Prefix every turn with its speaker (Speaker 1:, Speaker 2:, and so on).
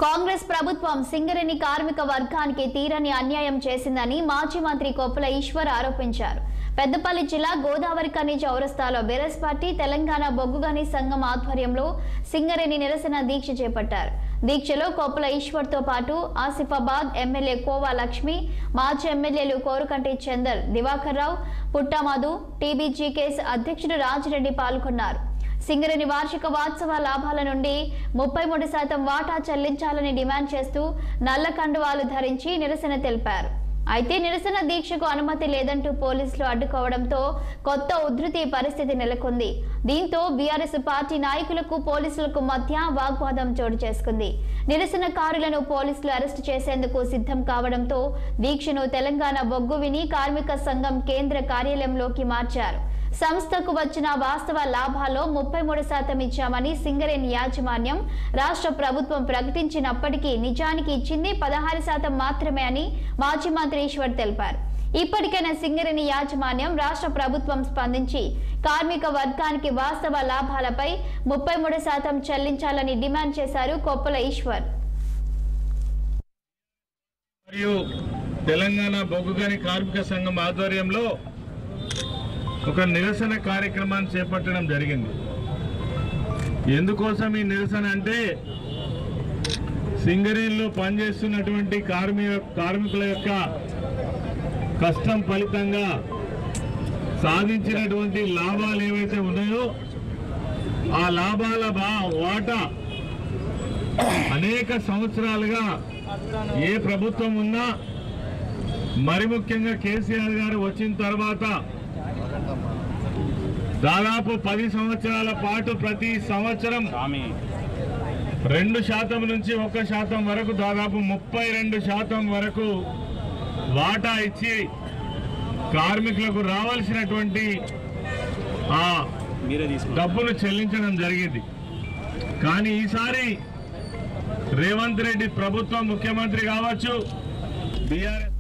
Speaker 1: కాంగ్రెస్ ప్రభుత్వం సింగరేణి కార్మిక వర్గానికి తీరని అన్యాయం చేసిందని మాజీ మంత్రి కొప్పుల ఈశ్వర్ ఆరోపించారు. పెద్దపల్లి జిల్లా గోదావరిఖని చౌరస్తాలో బీఆర్ఎస్ పార్టీ తెలంగాణ బొగ్గుగని సంఘం ఆధ్వర్యంలో సింగరేణి నిరసన దీక్ష చేపట్టారు. దీక్షలో కొప్పుల ఈశ్వర్ తో పాటు ఆసిఫాబాద్ ఎమ్మెల్యే కోవా లక్ష్మి, మాజీ ఎమ్మెల్యేలు కోరుకంటి చందర్, దివాకర్ రావు, పుట్టమధు, టీబీజీకేఎస్ అధ్యక్షుడు రాజిరెడ్డి పాల్గొన్నారు. సింగరేణి వార్షిక వార్షికోత్సవ లాభాల నుండి 33% వాటా చెల్లించాలని డిమాండ్ చేస్తూ నల్ల కండువాలు ధరించి నిరసన తెలిపారు. అయితే నిరసన దీక్షకు అనుమతి లేదంటూ పోలీసులు అడ్డుకోవడంతో కొత్త ఉధృతి పరిస్థితి నెలకొంది. దీంతో బీఆర్ఎస్ పార్టీ నాయకులకు పోలీసులకు మధ్య వాగ్వాదం చోటు చేసుకుంది. నిరసనకారులను పోలీసులు అరెస్టు చేసేందుకు సిద్ధం కావడంతో దీక్షను తెలంగాణ బొగ్గువిని కార్మిక సంఘం కేంద్ర కార్యాలయంలోకి మార్చారు. సంస్థకు వచ్చిన వాస్తవ లాభాల్లో 33% ఇచ్చామని సింగరేణి యాజమాన్యం రాష్ట్ర ప్రభుత్వం ప్రకటించినప్పటికీ నిజానికి ఇచ్చింది 16% మాత్రమే అని మాజీ మంత్రి ఈశ్వర్ తెలిపారు. ఇప్పటికైనా సింగరేణి యాజమాన్యం రాష్ట్ర ప్రభుత్వం స్పందించి కార్మిక వర్గానికి వాస్తవ లాభాలపై 33% చెల్లించాలని డిమాండ్ చేశారు కొప్పుల ఈశ్వర్.
Speaker 2: తెలంగాణ బొగ్గుగని కార్మిక సంఘం ఆధ్వర్యంలో ఒక నిరసన కార్యక్రమాన్ని చేపట్టడం జరిగింది. ఎందుకోసం ఈ నిరసన అంటే సింగరేణిలో పనిచేస్తున్నటువంటి కార్మికుల యొక్క కష్టం ఫలితంగా సాధించినటువంటి లాభాలు ఏవైతే ఉన్నాయో ఆ లాభాల వాటా అనేక సంవత్సరాలుగా ఏ ప్రభుత్వం ఉన్నా, మరి ముఖ్యంగా కేసీఆర్ గారు వచ్చిన తర్వాత దాదాపు 10 సంవత్సరాల పాటు ప్రతి సంవత్సరం 2% నుంచి 1% వరకు దాదాపు 32% వరకు వాటా ఇచ్చి కార్మికులకు రావాల్సినటువంటి ఆ డబ్బును చెల్లించడం జరిగింది. కానీ ఈసారి రేవంత్ రెడ్డి ప్రభుత్వం, ముఖ్యమంత్రి కావచ్చు, బీఆర్ఎస్